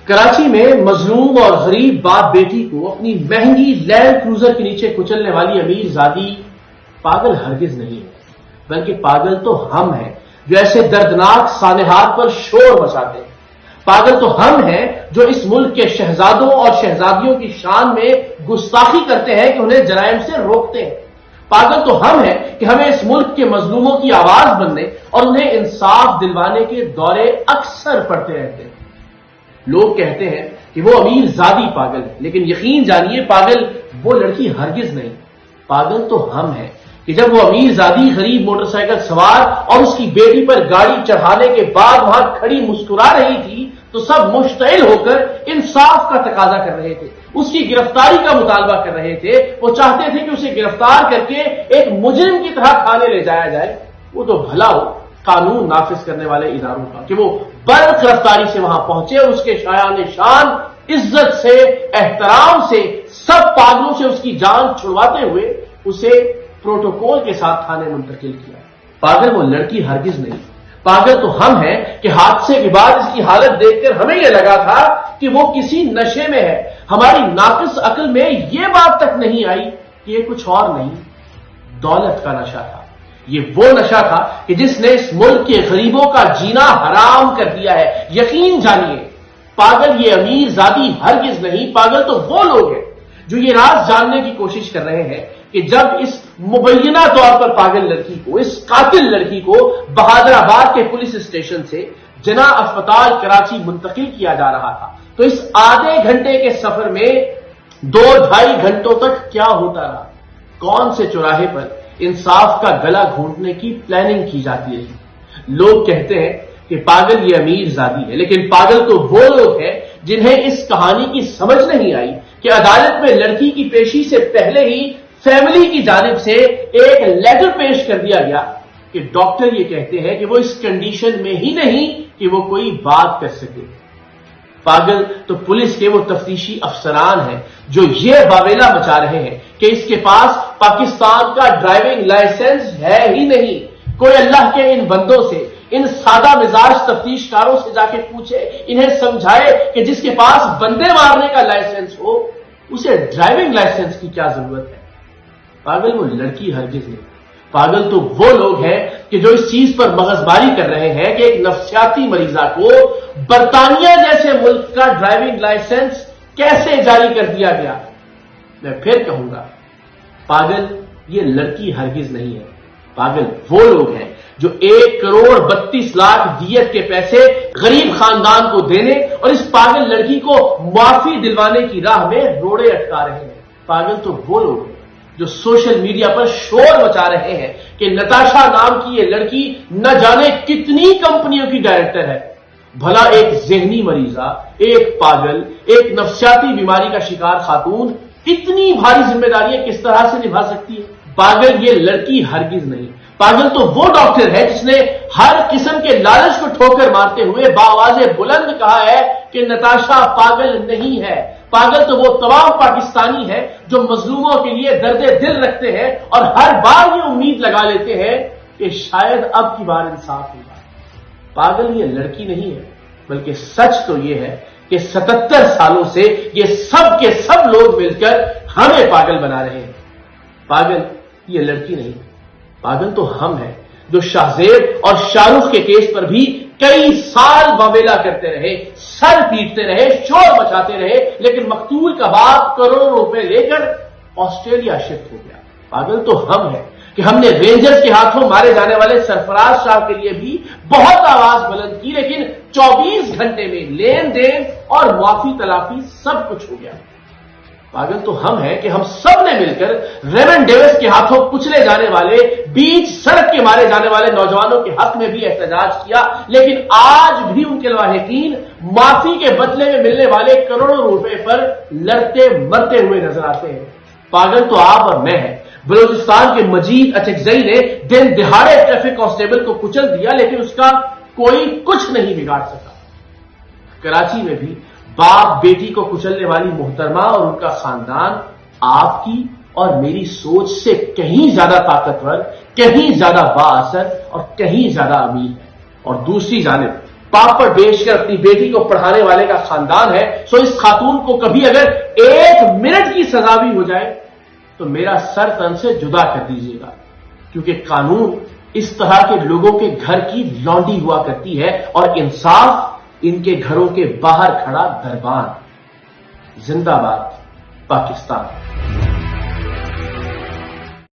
کراچی میں مظلوم اور غریب باپ بیٹی کو اپنی مہنگی لینڈ کروزر کے نیچے کچلنے والی امیر زادی پاگل ہرگز نہیں ہے، بلکہ پاگل تو ہم ہیں جو ایسے دردناک سانحات پر شور مچاتے ہیں۔ پاگل تو ہم ہیں جو اس ملک کے شہزادوں اور شہزادیوں کی شان میں گستاخی کرتے ہیں کہ انہیں جرائم سے روکتے ہیں۔ پاگل تو ہم ہیں کہ ہمیں اس ملک کے مظلوموں کی آواز بننے اور انہیں انصاف دلوانے کے دورے اکثر پڑتے رہتے ہیں۔ لوگ کہتے ہیں کہ وہ امیر زادی پاگل ہے، لیکن یقین جانیے پاگل وہ لڑکی ہرگز نہیں۔ پاگل تو ہم ہیں کہ جب وہ امیر زادی غریب موٹر سائیکل سوار اور اس کی بیٹی پر گاڑی چڑھانے کے بعد وہاں کھڑی مسکرا رہی تھی تو سب مشتعل ہو کر انصاف کا تقاضا کر رہے تھے، اس کی گرفتاری کا مطالبہ کر رہے تھے۔ وہ چاہتے تھے کہ اسے گرفتار کر کے ایک مجرم کی طرح تھانے لے جایا جائے۔ وہ تو بھلا ہو قانون نافذ کرنے والے اداروں کا کہ وہ برق رفتاری سے وہاں پہنچے اور اس کے شایان شان عزت سے احترام سے سب پاگلوں سے اس کی جان چھڑواتے ہوئے اسے پروٹوکول کے ساتھ تھانے منتقل کیا۔ پاگل وہ لڑکی ہرگز نہیں، پاگل تو ہم ہیں کہ حادثے کے بعد اس کی حالت دیکھ کر ہمیں یہ لگا تھا کہ وہ کسی نشے میں ہے۔ ہماری ناقص عقل میں یہ بات تک نہیں آئی کہ یہ کچھ اور نہیں، دولت کا نشہ تھا۔ یہ وہ نشہ تھا کہ جس نے اس ملک کے غریبوں کا جینا حرام کر دیا ہے۔ یقین جانیے پاگل یہ امیر زادی ہرگز نہیں، پاگل تو وہ لوگ ہیں جو یہ راز جاننے کی کوشش کر رہے ہیں کہ جب اس مبینہ طور پر پاگل لڑکی کو، اس قاتل لڑکی کو بہادر آباد کے پولیس اسٹیشن سے جناح اسپتال کراچی منتقل کیا جا رہا تھا تو اس آدھے گھنٹے کے سفر میں 2-2.5 گھنٹوں تک کیا ہوتا رہا، کون سے چوراہے پر انصاف کا گلا گھونٹنے کی پلاننگ کی جاتی رہی۔ لوگ کہتے ہیں کہ پاگل یہ امیر زادی ہے، لیکن پاگل تو وہ لوگ ہیں جنہیں اس کہانی کی سمجھ نہیں آئی کہ عدالت میں لڑکی کی پیشی سے پہلے ہی فیملی کی جانب سے ایک لیٹر پیش کر دیا گیا کہ ڈاکٹر یہ کہتے ہیں کہ وہ اس کنڈیشن میں ہی نہیں کہ وہ کوئی بات کر سکے۔ پاگل تو پولیس کے وہ تفتیشی افسران ہیں جو یہ واویلا مچا رہے ہیں کہ اس کے پاس پاکستان کا ڈرائیونگ لائسنس ہے ہی نہیں۔ کوئی اللہ کے ان بندوں سے، ان سادہ مزاج تفتیش کاروں سے جا کے پوچھے، انہیں سمجھائے کہ جس کے پاس بندے مارنے کا لائسنس ہو اسے ڈرائیونگ لائسنس کی کیا ضرورت ہے۔ پاگل وہ لڑکی ہرگز نہیں، پاگل تو وہ لوگ ہیں کہ جو اس چیز پر مغزباری کر رہے ہیں کہ ایک نفسیاتی مریضہ کو برطانیہ جیسے ملک کا ڈرائیونگ لائسنس کیسے جاری کر دیا گیا۔ میں پھر کہوں گا پاگل یہ لڑکی ہرگز نہیں ہے، پاگل وہ لوگ ہیں جو 1,32,00,000 دیت کے پیسے غریب خاندان کو دینے اور اس پاگل لڑکی کو معافی دلوانے کی راہ میں روڑے اٹکا رہے ہیں۔ پاگل تو وہ لوگ ہیں جو سوشل میڈیا پر شور مچا رہے ہیں کہ نتاشا نام کی یہ لڑکی نہ جانے کتنی کمپنیوں کی ڈائریکٹر ہے۔ بھلا ایک ذہنی مریضہ، ایک پاگل، ایک نفسیاتی بیماری کا شکار خاتون اتنی بھاری ذمہ داریاں کس طرح سے نبھا سکتی ہے؟ پاگل یہ لڑکی ہرگز نہیں، پاگل تو وہ ڈاکٹر ہے جس نے ہر قسم کے لالچ کو ٹھوکر مارتے ہوئے باواز بلند کہا ہے کہ نتاشا پاگل نہیں ہے۔ پاگل تو وہ تمام پاکستانی ہیں جو مظلوموں کے لیے درد دل رکھتے ہیں اور ہر بار یہ امید لگا لیتے ہیں کہ شاید اب کی بار انصاف ہوگا۔ پاگل یہ لڑکی نہیں ہے، بلکہ سچ تو یہ ہے کہ 77 سالوں سے یہ سب کے سب لوگ مل کر ہمیں پاگل بنا رہے ہیں۔ پاگل یہ لڑکی نہیں، پاگل تو ہم ہیں جو شاہزیب اور شاہ رخ کے کیس پر بھی کئی سال واویلا کرتے رہے، سر پیٹتے رہے، شور مچاتے رہے، لیکن مقتول کا باپ کروڑوں روپے لے کر آسٹریلیا شفٹ ہو گیا۔ پاگل تو ہم ہیں کہ ہم نے رینجرز کے ہاتھوں مارے جانے والے سرفراز شاہ کے لیے بھی بہت آواز بلند کی، لیکن 24 گھنٹے میں لین دین اور معافی تلافی سب کچھ ہو گیا۔ پاگل تو ہم ہیں کہ ہم سب نے مل کر ریمن ڈیوس کے ہاتھوں کچلے جانے والے، بیچ سڑک کے مارے جانے والے نوجوانوں کے حق میں بھی احتجاج کیا، لیکن آج بھی ان کے لواحقین معافی کے بدلے میں ملنے والے کروڑوں روپے پر لڑتے مرتے ہوئے نظر آتے ہیں۔ پاگل تو آپ اور میں ہیں۔ بلوچستان کے مجید اچکزئی نے دن دہاڑے ٹریفک کانسٹیبل کو کچل دیا، لیکن اس کا کوئی کچھ نہیں بگاڑ سکا۔ کراچی میں بھی باپ بیٹی کو کچلنے والی محترمہ اور ان کا خاندان آپ کی اور میری سوچ سے کہیں زیادہ طاقتور، کہیں زیادہ با اثر اور کہیں زیادہ امیر ہے۔ اور دوسری جانب پاپڑ بیچ کر اپنی بیٹی کو پڑھانے والے کا خاندان ہے، سو اس خاتون کو کبھی اگر 1 منٹ کی سزا بھی ہو جائے تو میرا سر تن سے جدا کر دیجیے گا، کیونکہ قانون اس طرح کے لوگوں کے گھر کی لانڈی ہوا کرتی ہے اور انصاف ان کے گھروں کے باہر کھڑا دربان۔ زندہ باد پاکستان۔